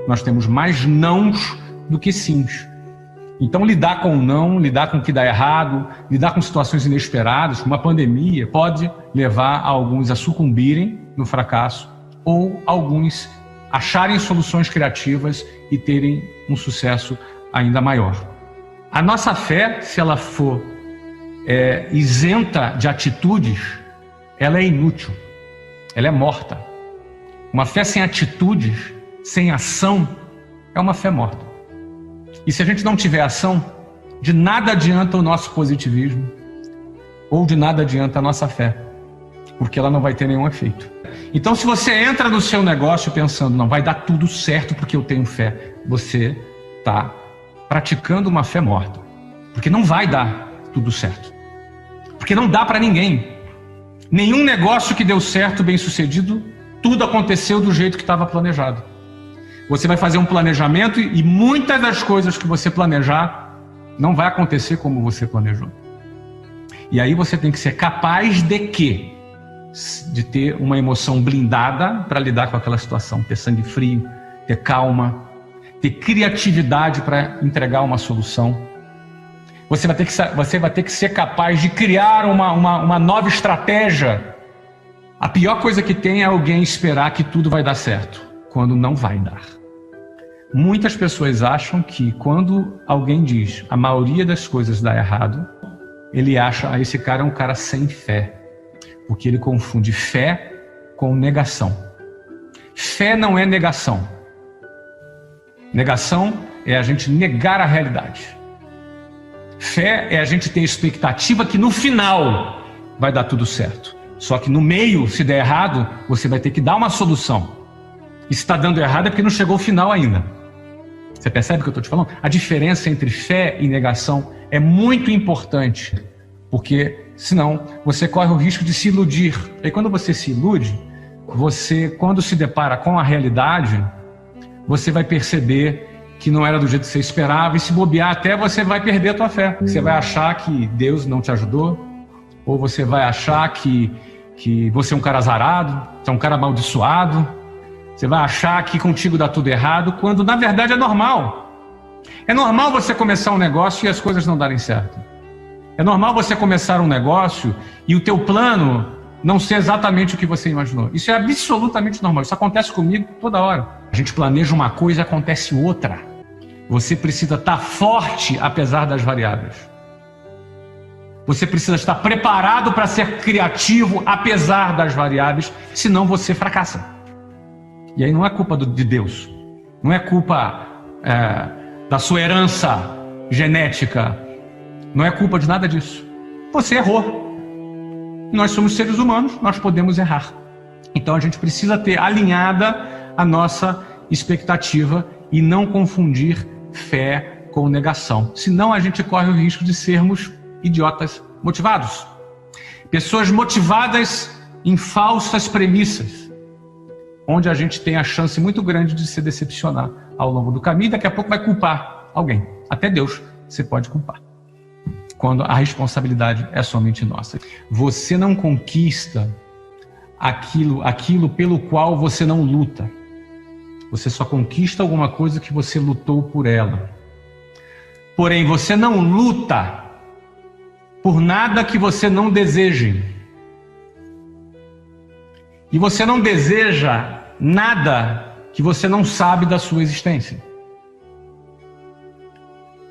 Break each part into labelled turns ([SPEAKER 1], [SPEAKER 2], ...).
[SPEAKER 1] Nós temos mais nãos do que sims. Então, lidar com o não, lidar com o que dá errado, lidar com situações inesperadas, como uma pandemia, pode levar alguns a sucumbirem no fracasso ou alguns acharem soluções criativas e terem um sucesso ainda maior. A nossa fé, se ela for isenta de atitudes, ela é inútil, ela é morta. Uma fé sem atitudes, sem ação, é uma fé morta. E se a gente não tiver ação, de nada adianta o nosso positivismo, ou de nada adianta a nossa fé, porque ela não vai ter nenhum efeito. Então, se você entra no seu negócio pensando, não, vai dar tudo certo porque eu tenho fé, você está praticando uma fé morta, porque não vai dar tudo certo, porque não dá para ninguém. Nenhum negócio que deu certo, bem sucedido, tudo aconteceu do jeito que estava planejado. Você vai fazer um planejamento e muitas das coisas que você planejar não vai acontecer como você planejou. E aí você tem que ser capaz de quê? De ter uma emoção blindada para lidar com aquela situação, ter sangue frio, ter calma, ter criatividade para entregar uma solução. Você vai ter que ser capaz de criar uma nova estratégia. A pior coisa que tem é alguém esperar que tudo vai dar certo, quando não vai dar. Muitas pessoas acham que quando alguém diz a maioria das coisas dá errado, ele acha, esse cara é um cara sem fé, porque ele confunde fé com negação. Fé não é negação. Negação é a gente negar a realidade. Fé é a gente ter expectativa que no final vai dar tudo certo. Só que no meio, se der errado, você vai ter que dar uma solução. E se está dando errado é porque não chegou ao final ainda. Você percebe o que eu estou te falando? A diferença entre fé e negação é muito importante, porque senão você corre o risco de se iludir. E quando você se ilude, você, quando se depara com a realidade, você vai perceber que não era do jeito que você esperava, e se bobear até você vai perder a tua fé. Você vai achar que Deus não te ajudou, ou você vai achar que você é um cara azarado, você é um cara amaldiçoado. Você vai achar que contigo dá tudo errado, quando na verdade é normal. É normal você começar um negócio e as coisas não darem certo. É normal você começar um negócio e o teu plano não ser exatamente o que você imaginou. Isso é absolutamente normal. Isso acontece comigo toda hora. A gente planeja uma coisa e acontece outra. Você precisa estar forte apesar das variáveis. Você precisa estar preparado para ser criativo apesar das variáveis, senão você fracassa. E aí não é culpa de Deus, não é culpa da sua herança genética, não é culpa de nada disso. Você errou. Nós somos seres humanos, nós podemos errar. Então a gente precisa ter alinhada a nossa expectativa e não confundir fé com negação. Senão a gente corre o risco de sermos idiotas motivados. Pessoas motivadas em falsas premissas, onde a gente tem a chance muito grande de se decepcionar ao longo do caminho, e daqui a pouco vai culpar alguém. Até Deus você pode culpar, quando a responsabilidade é somente nossa. Você não conquista aquilo pelo qual você não luta. Você só conquista alguma coisa que você lutou por ela. Porém, você não luta por nada que você não deseje. E você não deseja nada que você não sabe da sua existência.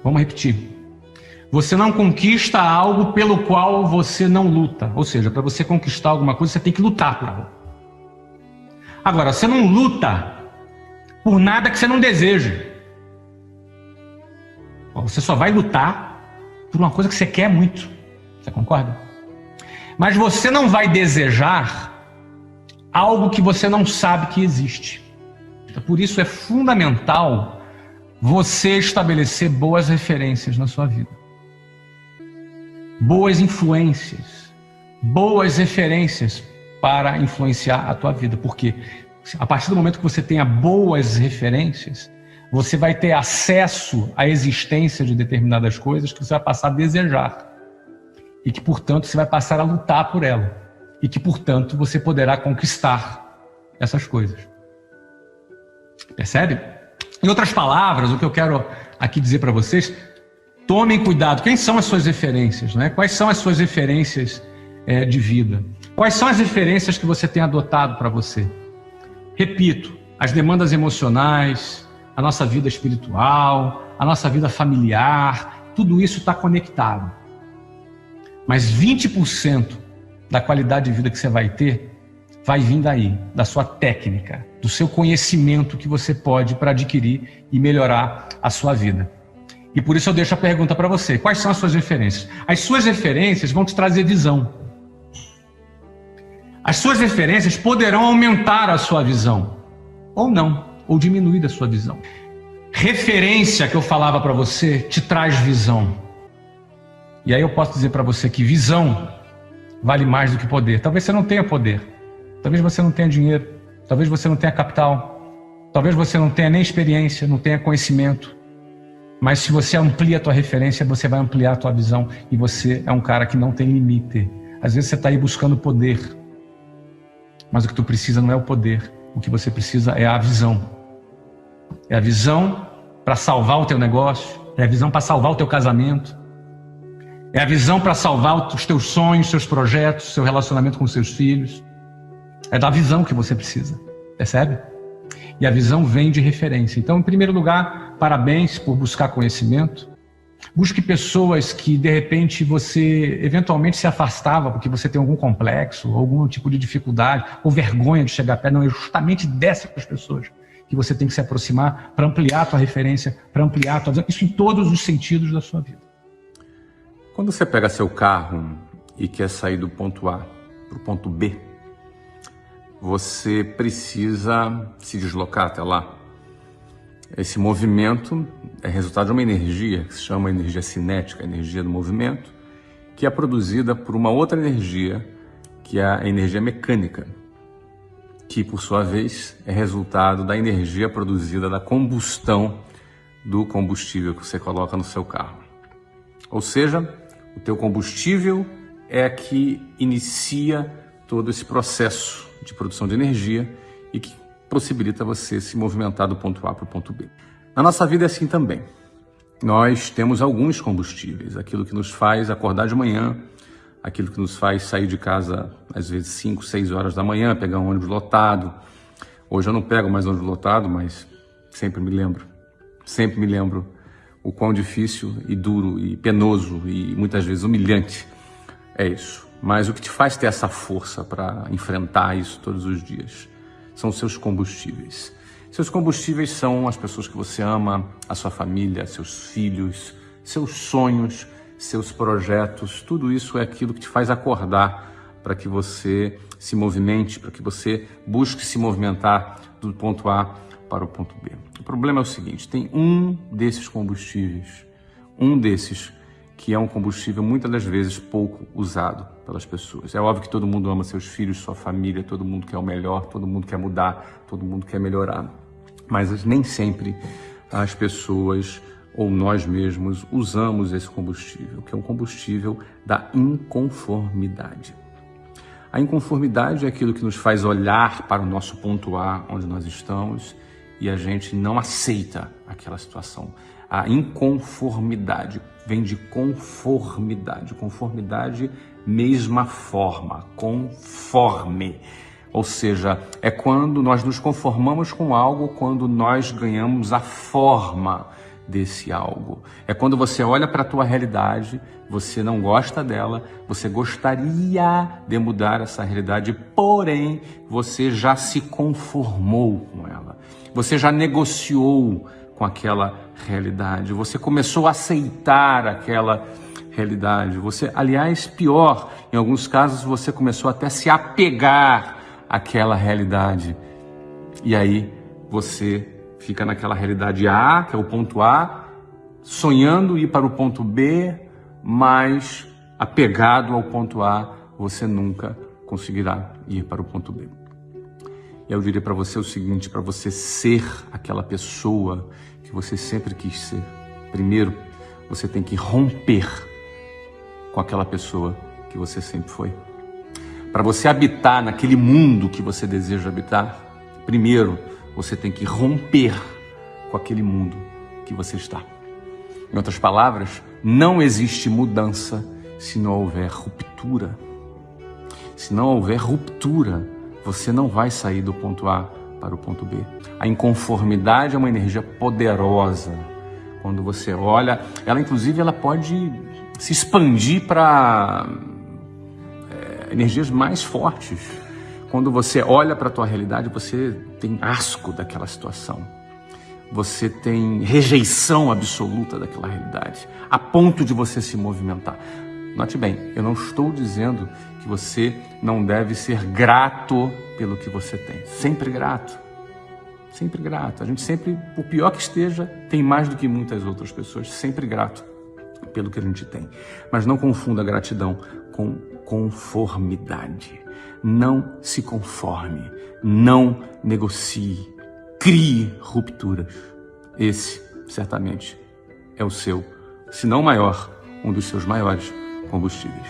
[SPEAKER 1] Vamos repetir. Você não conquista algo pelo qual você não luta. Ou seja, para você conquistar alguma coisa, você tem que lutar por algo. Agora, você não luta por nada que você não deseja. Você só vai lutar por uma coisa que você quer muito. Você concorda? Mas você não vai desejar algo que você não sabe que existe. Por isso é fundamental você estabelecer boas referências na sua vida. Boas influências, boas referências para influenciar a tua vida. Porque a partir do momento que você tenha boas referências, você vai ter acesso à existência de determinadas coisas que você vai passar a desejar. E que, portanto, você vai passar a lutar por ela. E que, portanto, você poderá conquistar essas coisas. Percebe? Em outras palavras, o que eu quero aqui dizer para vocês, tomem cuidado. Quem são as suas referências, né? Quais são as suas referências de vida? Quais são as referências que você tem adotado para você? Repito, as demandas emocionais, a nossa vida espiritual, a nossa vida familiar, tudo isso está conectado. Mas 20% da qualidade de vida que você vai ter vai vir daí, da sua técnica, do seu conhecimento que você pode para adquirir e melhorar a sua vida. E por isso eu deixo a pergunta para você: quais são as suas referências? As suas referências vão te trazer visão. As suas referências poderão aumentar a sua visão, ou não, ou diminuir a sua visão. Referência que eu falava para você te traz visão. E aí eu posso dizer para você que visão vale mais do que poder. Talvez você não tenha poder, talvez você não tenha dinheiro, talvez você não tenha capital, talvez você não tenha nem experiência, não tenha conhecimento. Mas se você amplia a tua referência, você vai ampliar a tua visão, e você é um cara que não tem limite. Às vezes você está aí buscando poder, mas o que tu precisa não é o poder, o que você precisa é a visão. É a visão para salvar o teu negócio, é a visão para salvar o teu casamento, é a visão para salvar os teus sonhos, seus projetos, seu relacionamento com os seus filhos. É da visão que você precisa, percebe? E a visão vem de referência. Então, em primeiro lugar, parabéns por buscar conhecimento. Busque pessoas que, de repente, você eventualmente se afastava porque você tem algum complexo, algum tipo de dificuldade, ou vergonha de chegar perto. Não, é justamente dessas pessoas que você tem que se aproximar para ampliar a tua referência, para ampliar a tua visão. Isso em todos os sentidos da sua vida.
[SPEAKER 2] Quando você pega seu carro e quer sair do ponto A para o ponto B, você precisa se deslocar até lá. Esse movimento é resultado de uma energia que se chama energia cinética, a energia do movimento, que é produzida por uma outra energia, que é a energia mecânica, que por sua vez é resultado da energia produzida da combustão do combustível que você coloca no seu carro. Ou seja, o teu combustível é que inicia todo esse processo de produção de energia e que possibilita você se movimentar do ponto A para o ponto B. Na nossa vida é assim também. Nós temos alguns combustíveis, aquilo que nos faz acordar de manhã, aquilo que nos faz sair de casa às vezes 5, 6 horas da manhã, pegar um ônibus lotado. Hoje eu não pego mais ônibus lotado, mas sempre me lembro o quão difícil e duro e penoso e muitas vezes humilhante é isso. Mas o que te faz ter essa força para enfrentar isso todos os dias são os seus combustíveis. Seus combustíveis são as pessoas que você ama, a sua família, seus filhos, seus sonhos, seus projetos. Tudo isso é aquilo que te faz acordar para que você se movimente, para que você busque se movimentar do ponto A para o ponto B. O problema é o seguinte: tem um desses combustíveis, que é um combustível muitas das vezes pouco usado pelas pessoas. É óbvio que todo mundo ama seus filhos, sua família, todo mundo quer o melhor, todo mundo quer mudar, todo mundo quer melhorar. Mas nem sempre as pessoas ou nós mesmos usamos esse combustível, que é um combustível da inconformidade. A inconformidade é aquilo que nos faz olhar para o nosso ponto A, onde nós estamos, e a gente não aceita aquela situação. A inconformidade vem de conformidade. Conformidade, mesma forma, conforme. Ou seja, é quando nós nos conformamos com algo, quando nós ganhamos a forma desse algo. É quando você olha para a tua realidade, você não gosta dela, você gostaria de mudar essa realidade, porém você já se conformou com ela. Você já negociou com aquela realidade, você começou a aceitar aquela realidade. Você, aliás, pior, em alguns casos você começou até a se apegar àquela realidade. E aí você fica naquela realidade A, que é o ponto A, sonhando ir para o ponto B, mas apegado ao ponto A, você nunca conseguirá ir para o ponto B. E eu diria para você o seguinte: para você ser aquela pessoa que você sempre quis ser, primeiro você tem que romper com aquela pessoa que você sempre foi. Para você habitar naquele mundo que você deseja habitar, primeiro você tem que romper com com aquele mundo que você está. Em outras palavras, não existe mudança se não houver ruptura. Se não houver ruptura, você não vai sair do ponto A para o ponto B. A inconformidade é uma energia poderosa. Quando você olha, ela inclusive ela pode se expandir para energias mais fortes. Quando você olha para a tua realidade, você tem asco daquela situação. Você tem rejeição absoluta daquela realidade, a ponto de você se movimentar. Note bem, eu não estou dizendo que você não deve ser grato pelo que você tem. Sempre grato. Sempre grato. A gente sempre, por pior que esteja, tem mais do que muitas outras pessoas. Sempre grato pelo que a gente tem. Mas não confunda a gratidão com conformidade. Não se conforme. Não negocie. Crie rupturas. Esse, certamente, é o seu, se não o maior, um dos seus maiores combustíveis.